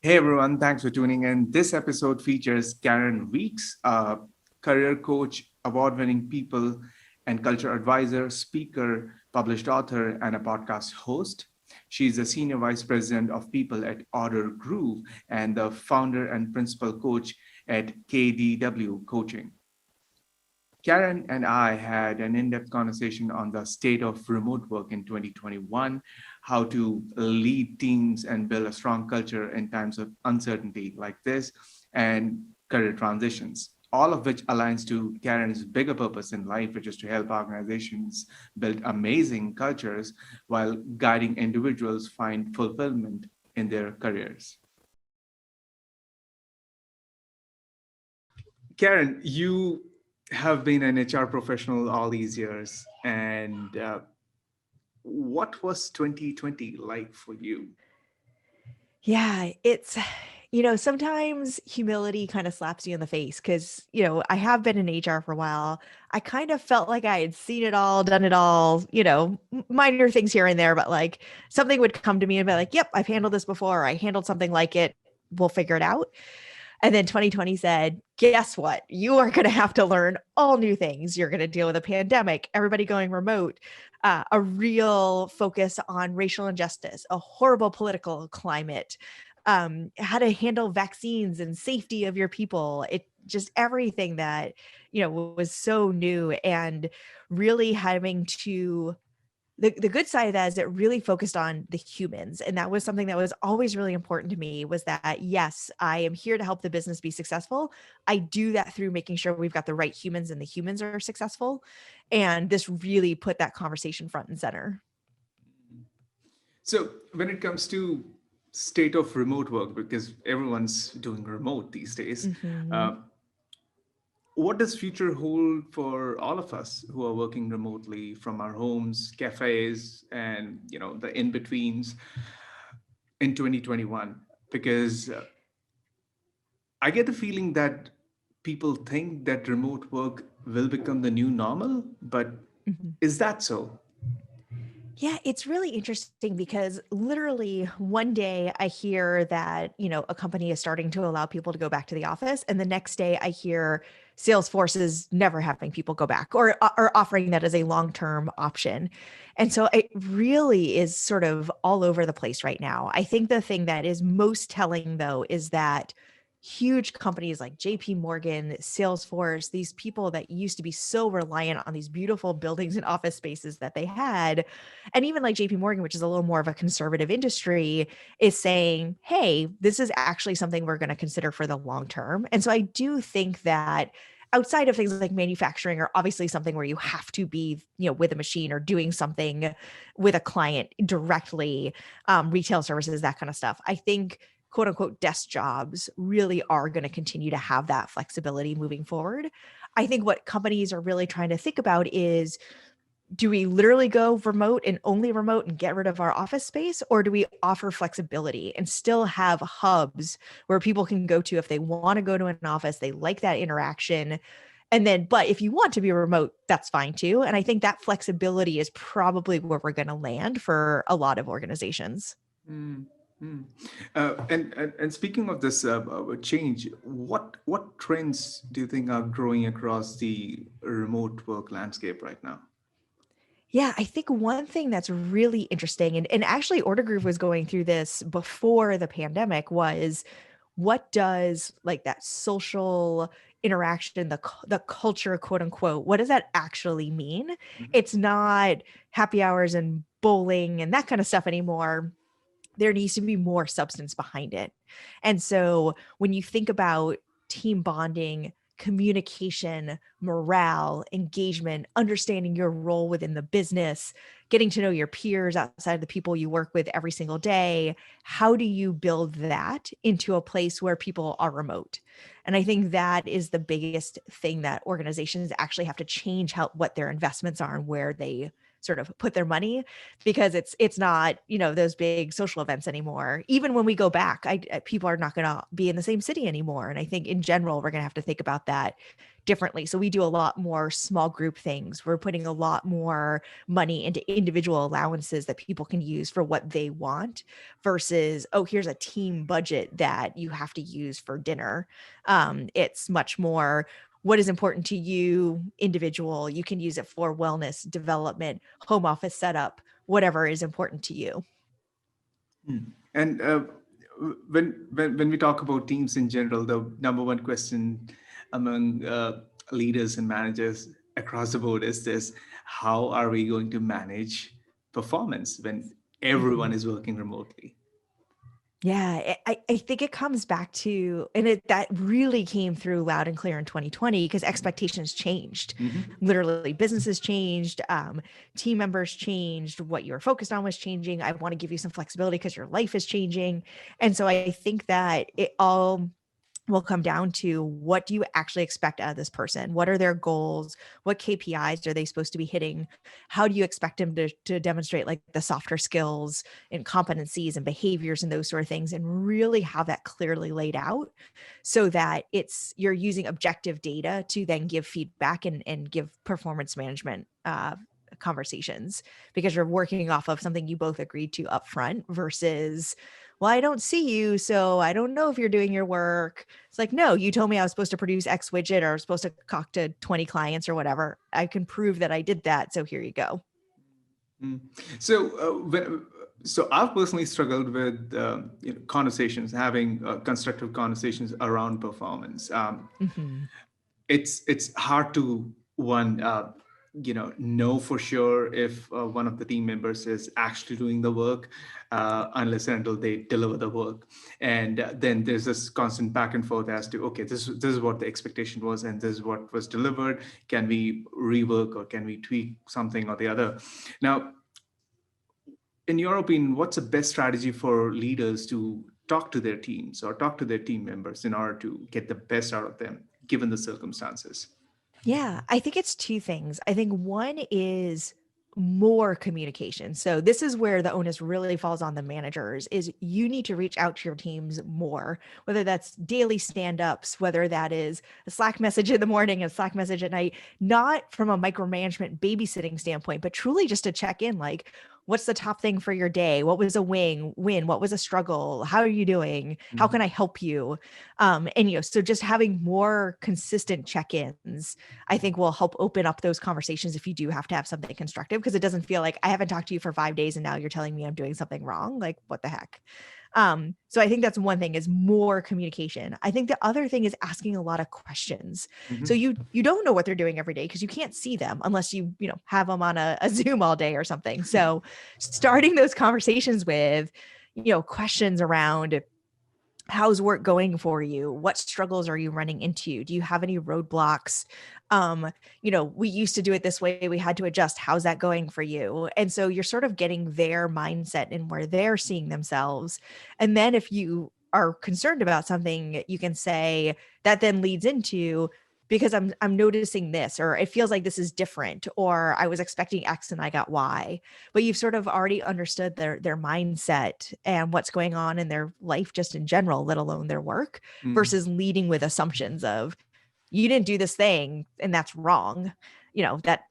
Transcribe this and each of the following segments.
Hey everyone, thanks for tuning in. This episode features Karen Weeks, a career coach, award winning people and culture advisor, speaker, published author, and a podcast host. She's the Senior Vice President of People at Ordergroove and the founder and principal coach at KDW Coaching. Karen and I had an in depth conversation on the state of remote work in 2021, how to lead teams and build a strong culture in times of uncertainty like this, and career transitions. All of which aligns to Karen's bigger purpose in life, which is to help organizations build amazing cultures while guiding individuals find fulfillment in their careers. Karen, you have been an HR professional all these years, and what was 2020 like for you? Yeah, sometimes humility kind of slaps you in the face because, I have been in HR for a while. I kind of felt like I had seen it all, done it all, minor things here and there, but like something would come to me and be like, yep, I've handled this before. I handled something like it. We'll figure it out. And then 2020 said, guess what? You are going to have to learn all new things. You're going to deal with a pandemic, everybody going remote, a real focus on racial injustice, a horrible political climate, how to handle vaccines and safety of your people. It just everything that, was so new and really having to the good side of that is it really focused on the humans. And that was something that was always really important to me was that, yes, I am here to help the business be successful. I do that through making sure we've got the right humans and the humans are successful. And this really put that conversation front and center. So, when it comes to state of remote work, because everyone's doing remote these days, Mhm. uh, what does future hold for all of us who are working remotely from our homes, cafes, and the in betweens in 2021? Because I get the feeling that people think that remote work will become the new normal, but Mhm. is that so? Yeah, it's really interesting because literally one day I hear that, a company is starting to allow people to go back to the office. And the next day I hear Salesforce is never having people go back or offering that as a long-term option. And so it really is sort of all over the place right now. I think the thing that is most telling though is that huge companies like JP Morgan, Salesforce, these people that used to be so reliant on these beautiful buildings and office spaces that they had, and even like JP Morgan, which is a little more of a conservative industry, is saying, hey, this is actually something we're going to consider for the long term. And so I do think that outside of things like manufacturing or obviously something where you have to be, with a machine or doing something with a client directly, retail services, that kind of stuff. I think quote unquote desk jobs really are going to continue to have that flexibility moving forward. I think what companies are really trying to think about is, do we literally go remote and only remote and get rid of our office space? Or do we offer flexibility and still have hubs where people can go to if they want to go to an office, they like that interaction. And then, but if you want to be remote, that's fine too. And I think that flexibility is probably where we're going to land for a lot of organizations. Mm, mm. And speaking of this change, what trends do you think are growing across the remote work landscape right now? Yeah, I think one thing that's really interesting, and actually Ordergroove was going through this before the pandemic, was what does like that social interaction, the culture, quote unquote, what does that actually mean? Mhm. It's not happy hours and bowling and that kind of stuff anymore. There needs to be more substance behind it. And so when you think about team bonding, communication, morale, engagement, understanding your role within the business, getting to know your peers outside of the people you work with every single day, how do you build that into a place where people are remote? And I think that is the biggest thing that organizations actually have to change how what their investments are and where they sort of put their money, because it's not, those big social events anymore. Even when we go back, people are not going to be in the same city anymore. And I think in general, we're going to have to think about that differently. So we do a lot more small group things. We're putting a lot more money into individual allowances that people can use for what they want versus, oh, here's a team budget that you have to use for dinner. It's much more, what is important to you, individual. You can use it for wellness, development, home office setup, whatever is important to you. And when we talk about teams in general, the number one question among leaders and managers across the board is this: how are we going to manage performance when everyone is working remotely? Yeah, I think it comes back to, and that really came through loud and clear in 2020 because expectations changed. Mm-hmm. Literally, businesses changed, team members changed, what you were focused on was changing. I want to give you some flexibility because your life is changing. And so I think that it all will come down to, what do you actually expect out of this person? What are their goals? What KPIs are they supposed to be hitting? How do you expect them to demonstrate like the softer skills and competencies and behaviors and those sort of things, and really have that clearly laid out so that you're using objective data to then give feedback and give performance management conversations, because you're working off of something you both agreed to upfront versus, well, I don't see you, so I don't know if you're doing your work. It's like, no, you told me I was supposed to produce X widget, or I was supposed to talk to 20 clients or whatever. I can prove that I did that. So here you go. Mm. So, so I've personally struggled with conversations, having constructive conversations around performance. Mm-hmm. It's hard to know for sure if one of the team members is actually doing the work, unless and until they deliver the work. And then there's this constant back and forth as to, okay, this is what the expectation was and this is what was delivered. Can we rework or can we tweak something or the other? Now, in your opinion, what's the best strategy for leaders to talk to their teams or talk to their team members in order to get the best out of them, given the circumstances? Yeah, I think it's two things. I think one is more communication. So this is where the onus really falls on the managers, is you need to reach out to your teams more, whether that's daily stand-ups, whether that is a Slack message in the morning, a Slack message at night, not from a micromanagement babysitting standpoint, but truly just to check in, like, what's the top thing for your day? What was a win? What was a struggle? How are you doing? How can I help you? And so just having more consistent check-ins, I think, will help open up those conversations if you do have to have something constructive, because it doesn't feel like, I haven't talked to you for 5 days and now you're telling me I'm doing something wrong. Like, what the heck? So I think that's one thing, is more communication. I think the other thing is asking a lot of questions. Mm-hmm. So you don't know what they're doing every day because you can't see them unless you have them on a Zoom all day or something. So starting those conversations with questions around, how's work going for you? What struggles are you running into? Do you have any roadblocks? We used to do it this way. We had to adjust. How's that going for you? And so you're sort of getting their mindset and where they're seeing themselves. And then if you are concerned about something, you can say, that then leads into, because I'm noticing this, or it feels like this is different, or I was expecting X and I got Y. But you've sort of already understood their mindset and what's going on in their life just in general, let alone their work, versus leading with assumptions of, you didn't do this thing and that's wrong.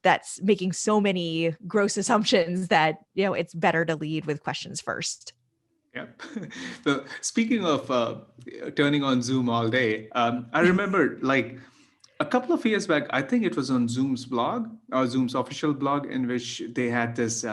That's making so many gross assumptions that it's better to lead with questions first. Yeah. So speaking of turning on Zoom all day, I remember like a couple of years back, I think it was on Zoom's blog, or Zoom's official blog, in which they had this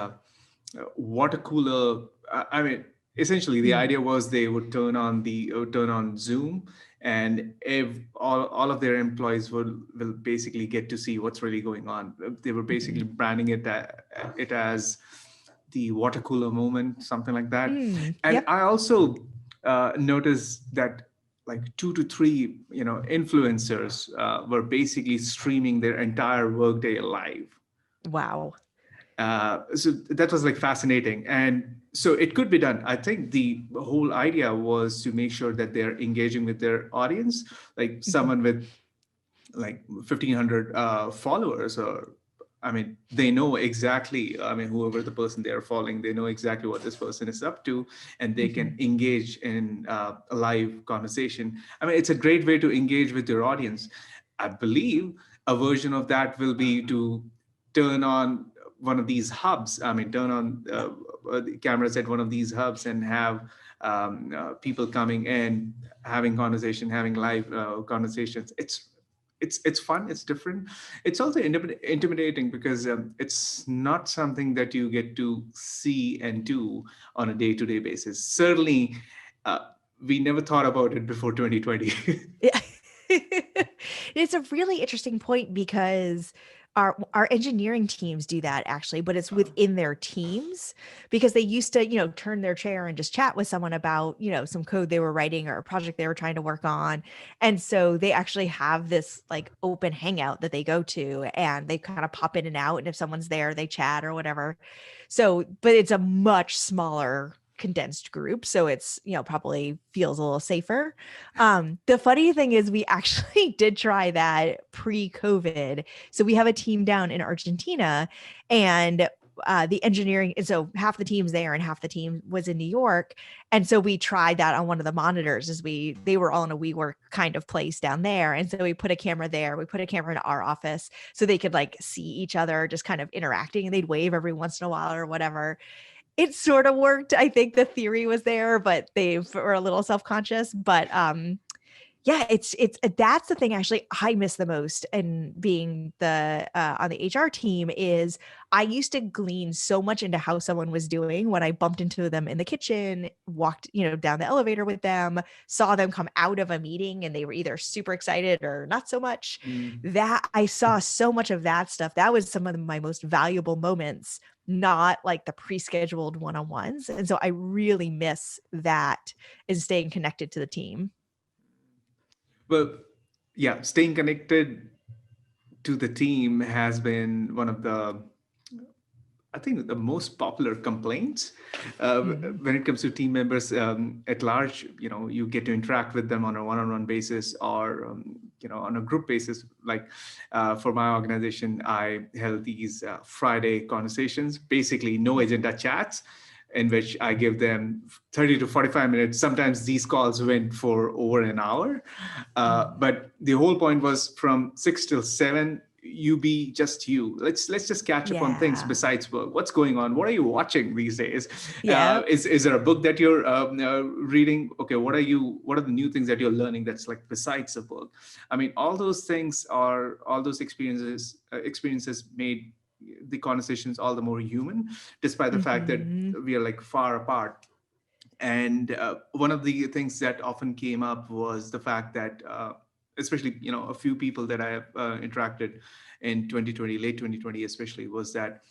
water cooler. I mean, essentially, the idea was they would turn on Zoom, and if all of their employees will basically get to see what's really going on. They were basically branding it as the water cooler moment, something like that. And Yep. I also noticed that like 2 to 3 influencers were basically streaming their entire workday live. Wow. So that was like fascinating, and so it could be done. I think the whole idea was to make sure that they're engaging with their audience, like someone with like 1,500 followers or I mean, they know exactly, I mean, whoever the person they are following, they know exactly what this person is up to, and they can Mhm. engage in a live conversation. I mean, it's a great way to engage with your audience. I believe a version of that will be to turn on one of these hubs. I mean, turn on the cameras at one of these hubs and have people coming in, having conversation, having live conversations. It's fun, it's different, it's also intimidating because it's not something that you get to see and do on a day-to-day basis. Certainly uh, we never thought about it before 2020. Yeah. It's a really interesting point because our engineering teams do that actually, but it's within their teams because they used to, turn their chair and just chat with someone about, some code they were writing or a project they were trying to work on. And so they actually have this like open hangout that they go to and they kind of pop in and out. And if someone's there, they chat or whatever. So, but it's a much smaller condensed group. So it's, probably feels a little safer. The funny thing is we actually did try that pre-COVID. So we have a team down in Argentina and the engineering, and so half the team's there and half the team was in New York. And so we tried that on one of the monitors as they were all in a WeWork kind of place down there. And so we put a camera there, we put a camera in our office so they could like see each other just kind of interacting and they'd wave every once in a while or whatever. It sort of worked. I think the theory was there, but they were a little self-conscious. But yeah, it's that's the thing actually I miss the most and being the on the HR team is I used to glean so much into how someone was doing when I bumped into them in the kitchen, walked, down the elevator with them, saw them come out of a meeting and they were either super excited or not so much. Mm. That I saw so much of that stuff. That was some of my most valuable moments, not like the pre-scheduled one-on-ones. And so I really miss that and staying connected to the team. Well, yeah, staying connected to the team has been one of the, I think, the most popular complaints Mhm. when it comes to team members at large. You get to interact with them on a one-on-one basis or on a group basis. Like for my organization, I held these Friday conversations, basically no agenda chats, in which I give them 30 to 45 minutes. Sometimes these calls went for over an hour. Mm. But the whole point was from 6 till 7, you be just you. Let's just catch up on things Yeah. besides work. What's going on? What are you watching these days? Yep. Is there a book that you're reading? Okay, what are the new things that you're learning that's like besides the book? I mean, all those experiences made the conversations all the more human, despite the fact that Mhm. we are like far apart. And one of the things that often came up was the fact that especially a few people that I have interacted in 2020, late 2020 especially, was that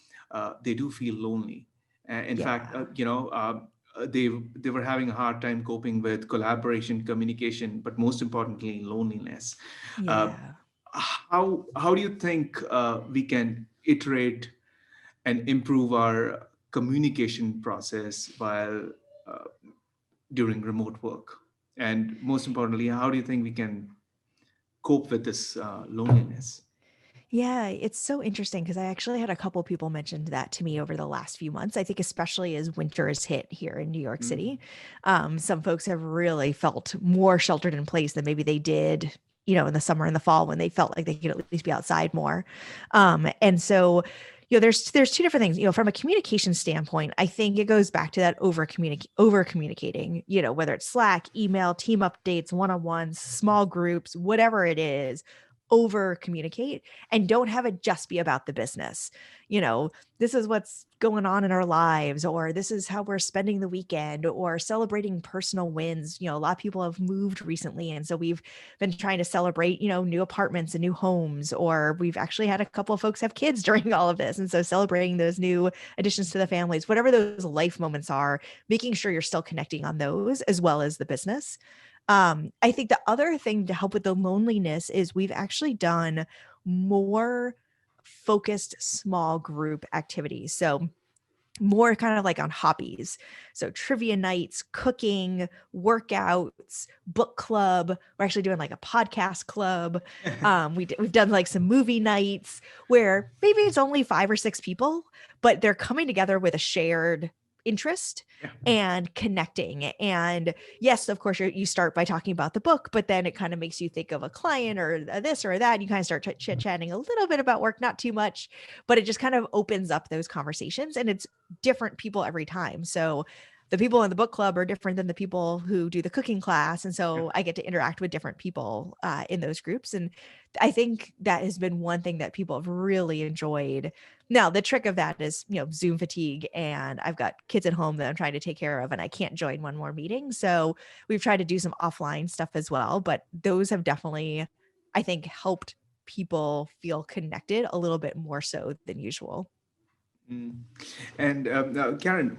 they do feel lonely. In fact, Yeah. they were having a hard time coping with collaboration, communication, but most importantly loneliness. uh, Yeah. how do you think we can iterate and improve our communication process while uh, during remote work? And most importantly, how do you think we can cope with this loneliness? Yeah, it's so interesting because I actually had a couple people mentioned that to me over the last few months. I think especially as winter has hit here in New York Mm. City, some folks have really felt more sheltered in place than maybe they did, in the summer and the fall when they felt like they could at least be outside more. And so, there's two different things. From a communication standpoint, I think it goes back to that over communicating. Whether it's Slack, email, team updates, one-on-ones, small groups, whatever it is, over communicate and don't have it just be about the business. You know, this is what's going on in our lives, or this is how we're spending the weekend, or celebrating personal wins. A lot of people have moved recently. And so we've been trying to celebrate, new apartments and new homes, or we've actually had a couple of folks have kids during all of this. And so celebrating those new additions to the families, whatever those life moments are, making sure you're still connecting on those as well as the business. I think the other thing to help with the loneliness is we've actually done more focused small group activities. So more kind of like on hobbies. So trivia nights, cooking, workouts, book club. We're actually doing like a podcast club. We've done like some movie nights where maybe it's only 5 or 6 people, but they're coming together with a shared interest Yeah. and connecting. And yes, of course, you start by talking about the book, but then it kind of makes you think of a client or this or that. And you kind of start chit chatting a little bit about work, not too much, but it just kind of opens up those conversations. And it's different people every time. So the people in the book club are different than the people who do the cooking class. And so I get to interact with different people in those groups. And I think that has been one thing that people have really enjoyed. Now, the trick of that is, Zoom fatigue, and I've got kids at home that I'm trying to take care of, and I can't join one more meeting. So we've tried to do some offline stuff as well, but those have definitely, I think, helped people feel connected a little bit more so than usual. Mm. And now, Karen,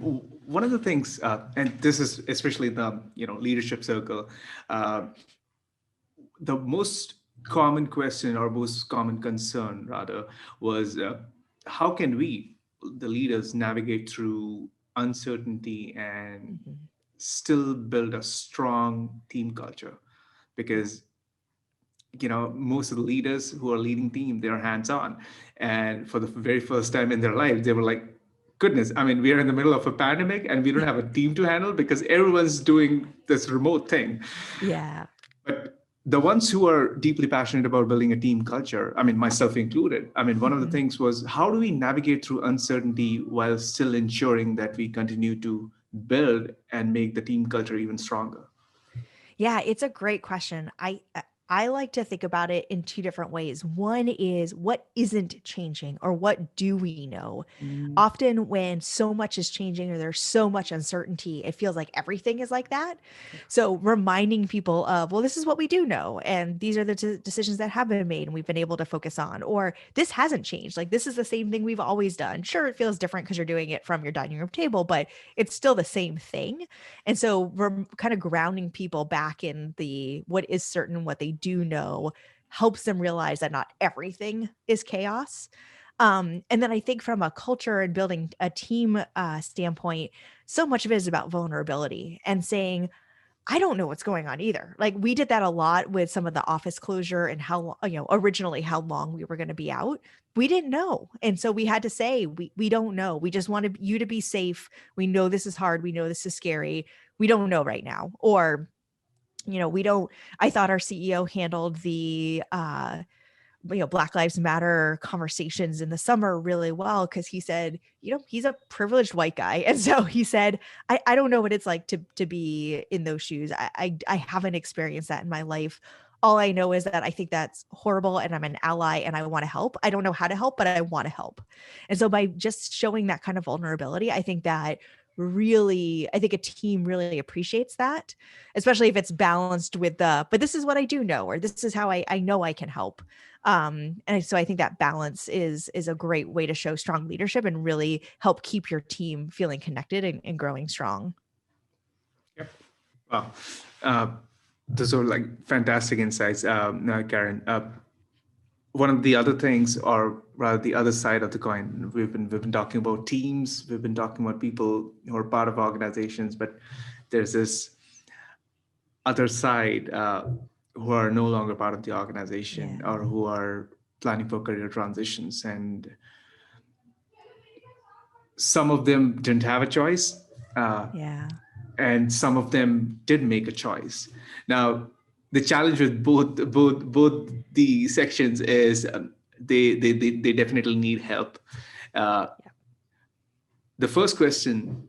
one of the things, and this is especially the leadership circle, uh, the most common question or most common concern rather was how can we, the leaders, navigate through uncertainty and Mhm. still build a strong team culture? Because most of the leaders who are leading team, they're hands on, and for the very first time in their life they were like, goodness, I mean, we are in the middle of a pandemic and we don't have a team to handle because everyone's doing this remote thing. Yeah. But the ones who are deeply passionate about building a team culture, I mean, myself included, I mean, one of the Mhm. things was, how do we navigate through uncertainty while still ensuring that we continue to build and make the team culture even stronger? Yeah, it's a great question. I like to think about it in two different ways. One is what isn't changing or what do we know? Mm, Often when so much is changing or there's so much uncertainty, it feels like everything is like that. So reminding people of, well, this is what we do know and these are the decisions that have been made and we've been able to focus on, or this hasn't changed. Like this is the same thing we've always done. Sure, it feels different because you're doing it from your dining room table, but it's still the same thing. And so we're kind of grounding people back in the what is certain, what they do know, helps them realize that not everything is chaos. And then I think from a culture and building a team standpoint, so much of it is about vulnerability and saying, I don't know what's going on either. Like we did that a lot with some of the office closure and originally how long we were going to be out. We didn't know. And so we had to say, we don't know. We just wanted you to be safe. We know this is hard. We know this is scary. We don't know right now. Or, we don't, I thought our CEO handled the Black Lives Matter conversations in the summer really well because he said, he's a privileged white guy. And so he said, I don't know what it's like to be in those shoes. I haven't experienced that in my life. All I know is that I think that's horrible and I'm an ally and I want to help. I don't know how to help, but I want to help. And so by just showing that kind of vulnerability, I think that I think a team really appreciates that, especially if it's balanced with but this is what I do know, or this is how I know I can help. And so I think that balance is a great way to show strong leadership and really help keep your team feeling connected and growing strong. yep. Wow. Uh, those are like fantastic insights, Karen. One of the other things, or rather the other side of the coin, we've been talking about teams, we've been talking about people who are part of organizations, but there's this other side who are no longer part of the organization Yeah. or who are planning for career transitions, and some of them didn't have a choice. Yeah. And some of them did make a choice. Now, the challenge with both the sections is they definitely need help. Uh, Yeah. the first question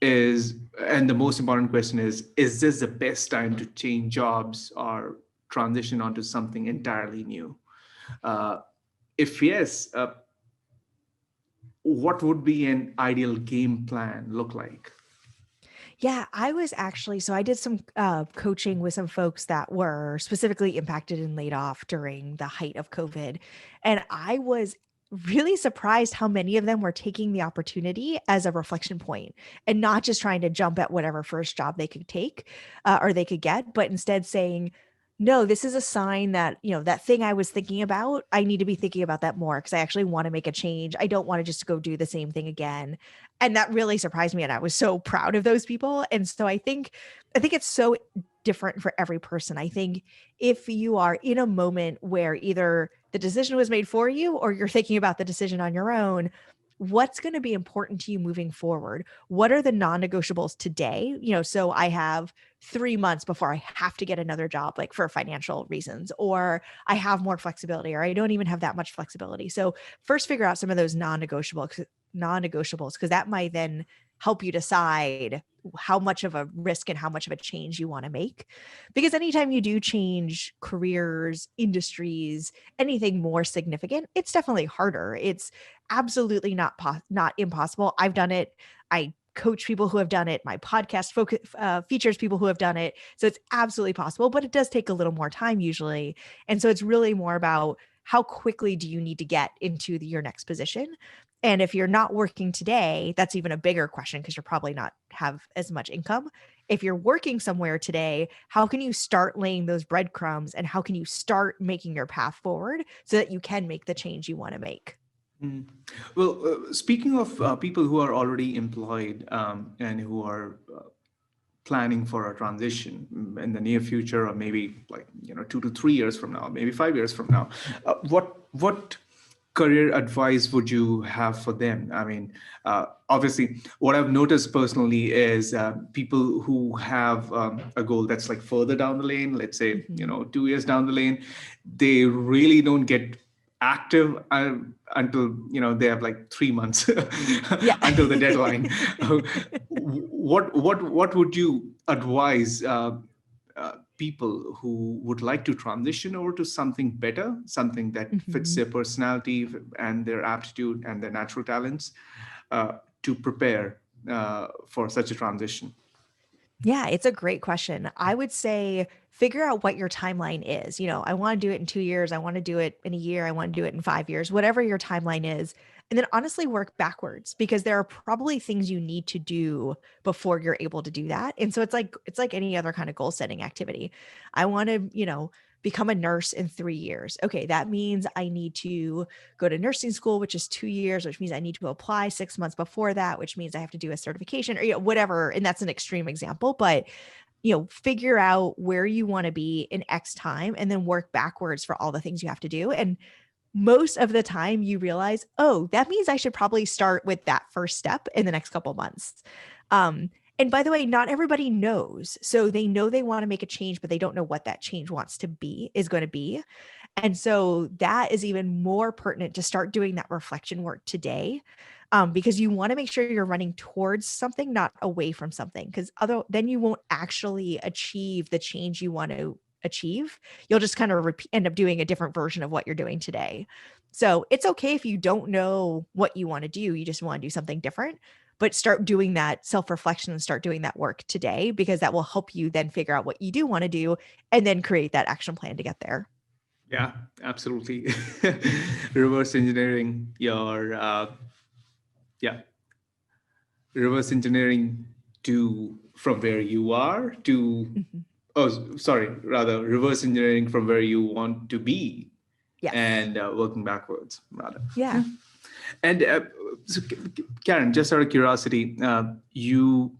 is, and the most important question is this the best time to change jobs or transition onto something entirely new? Uh, if yes, what would be an ideal game plan look like? Yeah, I did some coaching with some folks that were specifically impacted and laid off during the height of COVID. And I was really surprised how many of them were taking the opportunity as a reflection point and not just trying to jump at whatever first job they could take or they could get, but instead saying, no, this is a sign that, that thing I was thinking about, I need to be thinking about that more because I actually want to make a change. I don't want to just go do the same thing again. And that really surprised me. And I was so proud of those people. And so I think it's so different for every person. I think if you are in a moment where either the decision was made for you or you're thinking about the decision on your own, what's going to be important to you moving forward? What are the non-negotiables today? So I have 3 months before I have to get another job, like for financial reasons, or I have more flexibility, or I don't even have that much flexibility. So first figure out some of those non-negotiables, because that might then help you decide how much of a risk and how much of a change you want to make. Because anytime you do change careers, industries, anything more significant, it's definitely harder. It's absolutely not impossible. I've done it. I coach people who have done it. My podcast features people who have done it. So it's absolutely possible, but it does take a little more time usually. And so it's really more about how quickly do you need to get into your next position? And if you're not working today, that's even a bigger question because you're probably not have as much income. If you're working somewhere today, how can you start laying those breadcrumbs and how can you start making your path forward so that you can make the change you want to make? Mm. Well, speaking of people who are already employed and who are planning for a transition in the near future, or maybe like 2 to 3 years from now, maybe 5 years from now, what career advice would you have for them? I mean, obviously, what I've noticed personally is people who have a goal that's like further down the lane, let's say, Mhm. 2 years down the lane, they really don't get active until they have like 3 months Yeah. until the deadline. What would you advise people who would like to transition over to something better, something that fits Mhm. their personality and their aptitude and their natural talents, to prepare for such a transition? Yeah, it's a great question. I would say figure out what your timeline is. I want to do it in 2 years. I want to do it in a year. I want to do it in 5 years, whatever your timeline is. And then honestly work backwards because there are probably things you need to do before you're able to do that. And so it's like any other kind of goal setting activity. I want to, become a nurse in 3 years. Okay, that means I need to go to nursing school, which is 2 years, which means I need to apply 6 months before that, which means I have to do a certification or whatever. And that's an extreme example, but figure out where you want to be in X time and then work backwards for all the things you have to do. And most of the time you realize, oh, that means I should probably start with that first step in the next couple of months. And by the way, not everybody knows. So they know they want to make a change, but they don't know what that change is going to be. And so that is even more pertinent to start doing that reflection work today, because you want to make sure you're running towards something, not away from something, because then you won't actually achieve the change you want to achieve. You'll just kind of end up doing a different version of what you're doing today. So it's okay if you don't know what you want to do. You just want to do something different, but start doing that self-reflection and start doing that work today because that will help you then figure out what you do want to do and then create that action plan to get there. Yeah, absolutely. Reverse engineering your yeah, reverse engineering to from where you are to, Mhm. oh, sorry, rather reverse engineering from where you want to be, Yes. and working backwards rather. Yeah. Yeah. And so, Karen, just out of curiosity, you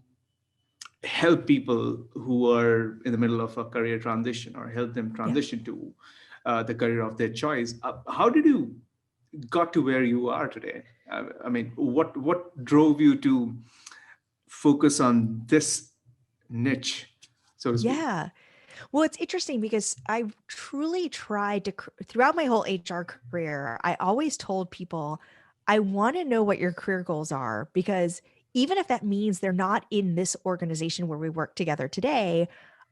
help people who are in the middle of a career transition or help them Yeah. transition to the career of their choice. How did you got to where you are today? I mean, what drove you to focus on this niche, so to speak? Yeah. Well, it's interesting because I truly tried to, throughout my whole HR career, I always told people, I want to know what your career goals are because even if that means they're not in this organization where we work together today,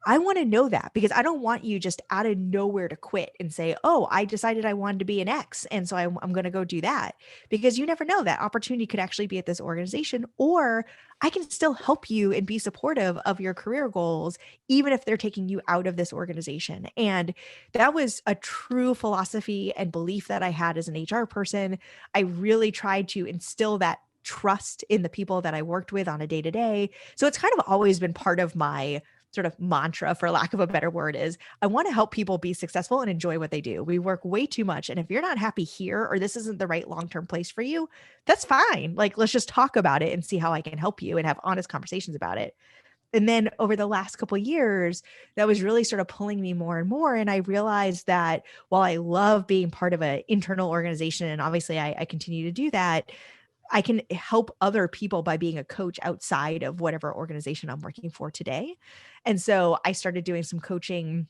I want to know that because I don't want you just out of nowhere to quit and say, oh, I decided I wanted to be an X. And so I'm going to go do that because you never know that opportunity could actually be at this organization, or I can still help you and be supportive of your career goals even if they're taking you out of this organization. And that was a true philosophy and belief that I had as an HR person. I really tried to instill that trust in the people that I worked with on a day to day. So it's kind of always been part of my sort of mantra, for lack of a better word, is I want to help people be successful and enjoy what they do. We work way too much. And if you're not happy here, or this isn't the right long-term place for you, that's fine. Like, let's just talk about it and see how I can help you and have honest conversations about it. And then over the last couple of years, that was really sort of pulling me more and more. And I realized that while I love being part of an internal organization, and obviously I continue to do that, I can help other people by being a coach outside of whatever organization I'm working for today. And so I started doing some coaching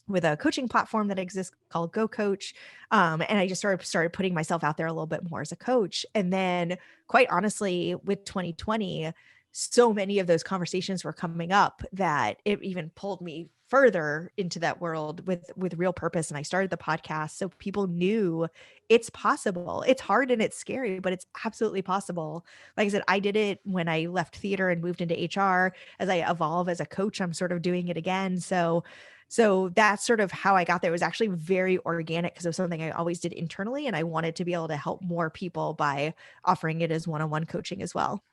with a coaching platform that exists called Go Coach. And I just started putting myself out there a little bit more as a coach. And then, quite honestly, with 2020, so many of those conversations were coming up that it even pulled me further into that world with real purpose. And I started the podcast so people knew it's possible. It's hard and it's scary, but it's absolutely possible. Like I said, I did it when I left theater and moved into HR. As I evolve as a coach, I'm sort of doing it again. So that's sort of how I got there. It was actually very organic because it was something I always did internally, and I wanted to be able to help more people by offering it as one-on-one coaching as well.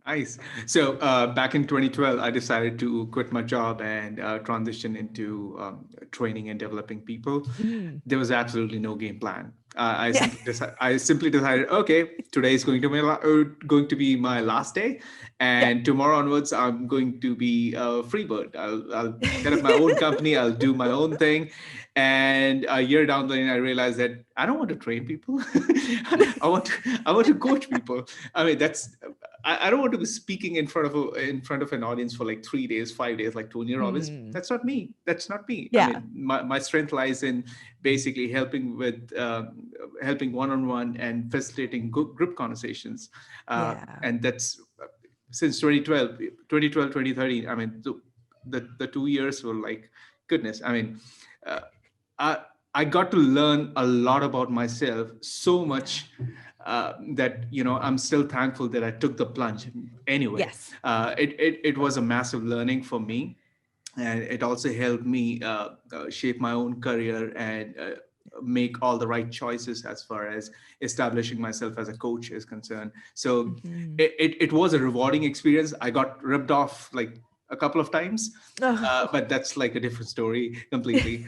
Nice. So back in 2012, I decided to quit my job and transition into training and developing people. Mm. There was absolutely no game plan. Yeah. I simply decided, okay, today is going to be my last day, and tomorrow onwards, I'm going to be a free bird. I'll set up my own company. I'll do my own thing. And a year down the line, I realized that I don't want to train people. I want to coach people. I mean, I don't want to be speaking in front of an audience for like 3 days, 5 days, like Tony Robbins. Mm. That's not me. That's not me. I Yeah. mean, my strength lies in basically helping one-on-one and facilitating group conversations. Yeah. And that's since 2013. I mean, the 2 years were like, goodness. I mean, uh, I, I got to learn a lot about myself, so much that I'm still thankful that I took the plunge anyway. Yes. It was a massive learning for me, and it also helped me shape my own career and make all the right choices as far as establishing myself as a coach is concerned. So Mhm. it was a rewarding experience. I got ripped off like a couple of times, Oh. but that's like a different story completely.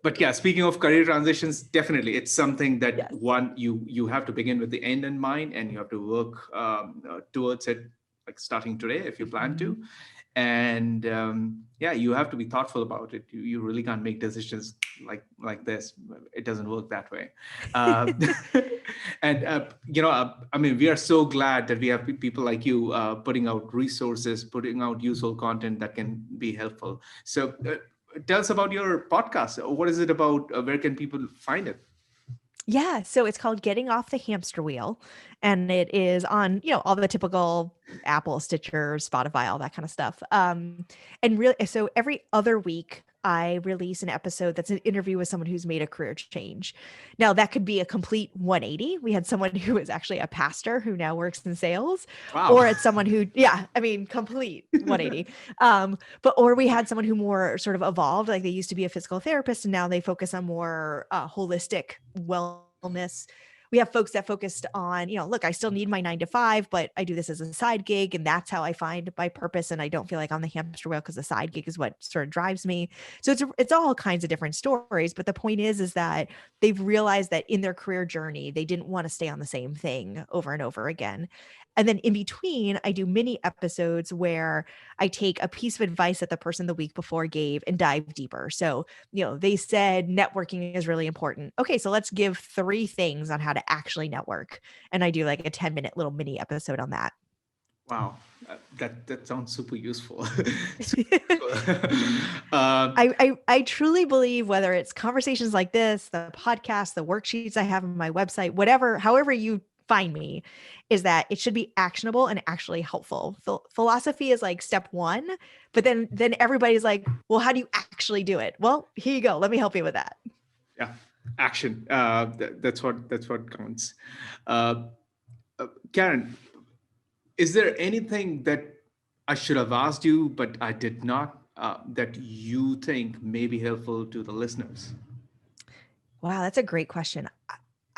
But yeah, speaking of career transitions, definitely it's something that Yes. you have to begin with the end in mind, and you have to work towards it, like starting today if you plan Mhm. to. And yeah, you have to be thoughtful about it. You really can't make decisions like this. It doesn't work that way. uh, and I mean, we are so glad that we have people like you putting out resources, putting out useful content that can be helpful. So tell us about your podcast. What is it about? Where can people find it? Yeah, so it's called Getting Off the Hamster Wheel, and it is on, all the typical Apple, Stitcher, Spotify, all that kind of stuff. And really, so every other week I release an episode that's an interview with someone who's made a career change. Now, that could be a complete 180. We had someone who was actually a pastor who now works in sales, Wow. or it's someone who, yeah, I mean, complete 180. Or we had someone who more sort of evolved, like they used to be a physical therapist and now they focus on more holistic wellness. We have folks that focused on, look, I still need my 9 to 5, but I do this as a side gig, and that's how I find my purpose. And I don't feel like I'm the hamster wheel because the side gig is what sort of drives me. So it's all kinds of different stories. But the point is that they've realized that in their career journey, they didn't want to stay on the same thing over and over again. And then in between, I do mini episodes where I take a piece of advice that the person the week before gave and dive deeper. So, they said networking is really important. Okay, so let's give 3 things on how to actually network. And I do like a 10-minute little mini episode on that. Wow, that sounds super useful. Super useful. I truly believe whether it's conversations like this, the podcast, the worksheets I have on my website, whatever, however you find me, is that it should be actionable and actually helpful. Philosophy is like step 1, but then everybody's like, well, how do you actually do it? Well, here you go. Let me help you with that. Yeah, action. That's what counts. Uh, Karen, is there anything that I should have asked you, but I did not, that you think may be helpful to the listeners? Wow, that's a great question.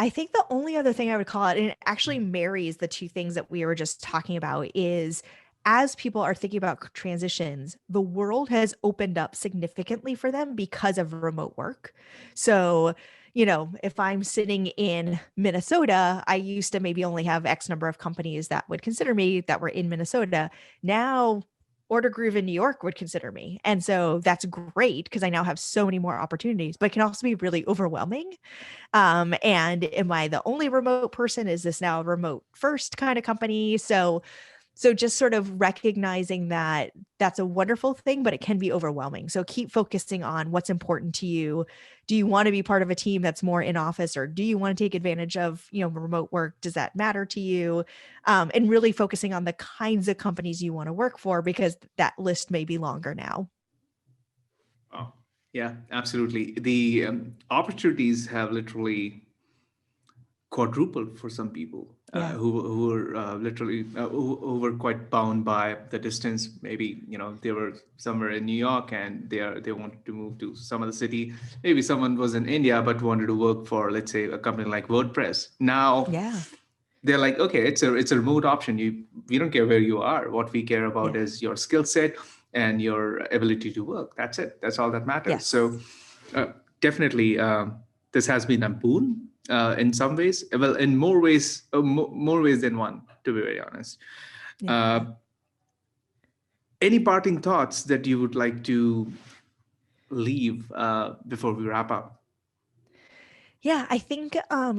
I think the only other thing I would call it, and it actually marries the 2 things that we were just talking about, is as people are thinking about transitions, the world has opened up significantly for them because of remote work. So, if I'm sitting in Minnesota, I used to maybe only have X number of companies that would consider me that were in Minnesota. Now, Ordergroove in New York would consider me. And so that's great because I now have so many more opportunities, but it can also be really overwhelming. And am I the only remote person? Is this now a remote first kind of company? So just sort of recognizing that that's a wonderful thing, but it can be overwhelming. So keep focusing on what's important to you. Do you want to be part of a team that's more in office, or do you want to take advantage of, remote work? Does that matter to you? And really focusing on the kinds of companies you want to work for, because that list may be longer now. Oh, yeah, absolutely. The opportunities have literally quadrupled for some people Yeah. who were literally who were quite bound by the distance. Maybe they were somewhere in New York and they wanted to move to some other city. Maybe someone was in India but wanted to work for, let's say, a company like WordPress. Now Yeah. they're like, okay, it's a remote option. We don't care where you are. What we care about Yeah. is your skill set and your ability to work. That's it. That's all that matters. Yes. So definitely, this has been a boon in some ways. Well, in more ways, more ways than one, to be very honest. Yeah. Uh, any parting thoughts that you would like to leave before we wrap up? Yeah, I think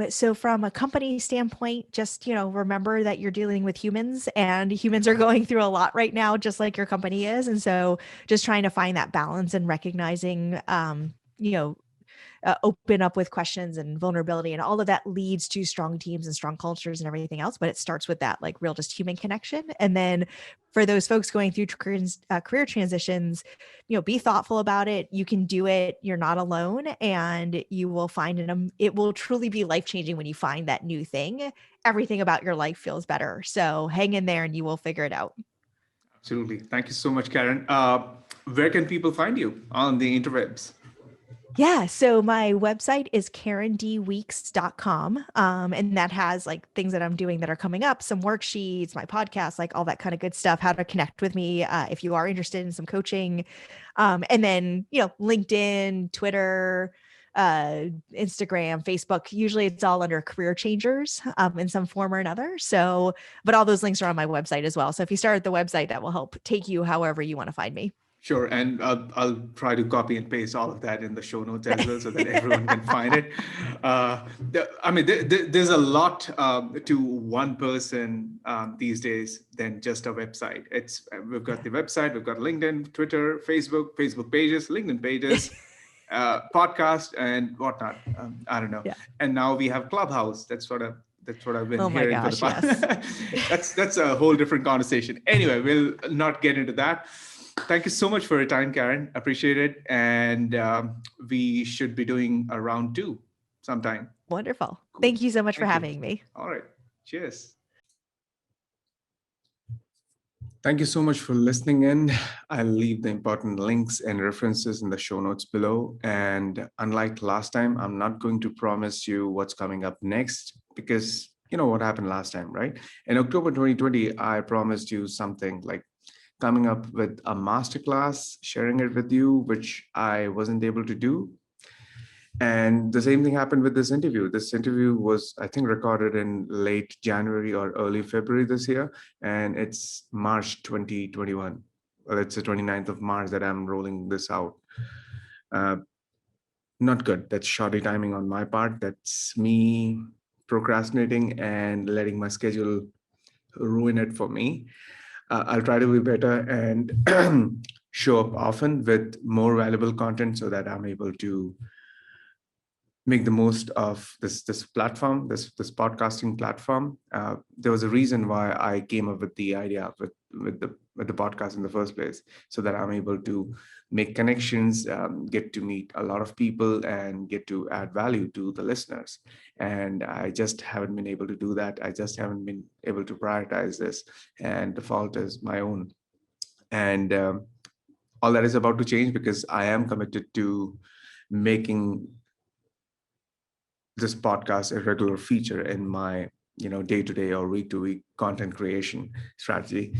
so from a company standpoint, just remember that you're dealing with humans, and humans are going through a lot right now, just like your company is. And so just trying to find that balance and recognizing open up with questions and vulnerability, and all of that leads to strong teams and strong cultures and everything else. But it starts with that like real just human connection. And then for those folks going through career transitions, be thoughtful about it. You can do it. You're not alone, and you will find it will truly be life-changing when you find that new thing. Everything about your life feels better. So hang in there and you will figure it out. Absolutely. Thank you so much, Karen. Where can people find you on the interwebs? Yeah. So my website is karendweeks.com. And that has like things that I'm doing that are coming up, some worksheets, my podcast, like all that kind of good stuff, how to connect with me if you are interested in some coaching. And then, LinkedIn, Twitter, Instagram, Facebook. Usually it's all under career changers in some form or another. So, but all those links are on my website as well. So if you start at the website, that will help take you however you want to find me. Sure, and I'll try to copy and paste all of that in the show notes as well, so that everyone can find it. There's a lot to one person these days than just a website. We've got the website, we've got LinkedIn, Twitter, Facebook pages, LinkedIn pages, podcast, and whatnot. I don't know. Yeah. And now we have Clubhouse. That's what I've been Oh my hearing for the gosh, yes. past. That's a whole different conversation. Anyway, we'll not get into that. Thank you so much for your time, Karen. Appreciate it. And we should be doing a round 2 sometime. Wonderful. Cool. Thank you so much for Thank you. having me. All right. Cheers. Thank you so much for listening in. I'll leave the important links and references in the show notes below. And unlike last time, I'm not going to promise you what's coming up next, because you know what happened last time, right? In October 2020, I promised you something like coming up with a masterclass, sharing it with you, which I wasn't able to do. And the same thing happened with this interview. This interview was, I think, recorded in late January or early February this year, and it's March 2021. Well, it's the 29th of March that I'm rolling this out. Not good. That's shoddy timing on my part. That's me procrastinating and letting my schedule ruin it for me. I'll try to be better and show up often with more valuable content so that I'm able to make the most of this platform, this podcasting platform. There was a reason why I came up with the idea with the podcast in the first place, so that I'm able to make connections, get to meet a lot of people, and get to add value to the listeners. And I just haven't been able to do that. I just haven't been able to prioritize this, and the fault is my own. And all that is about to change, because I am committed to making this podcast a regular feature in my day-to-day or week-to-week content creation strategy.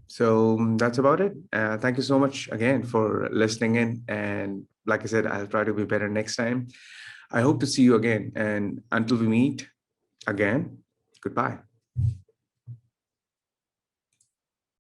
So that's about it. Thank you so much again for listening in. And like I said, I'll try to be better next time. I hope to see you again. And until we meet again, goodbye.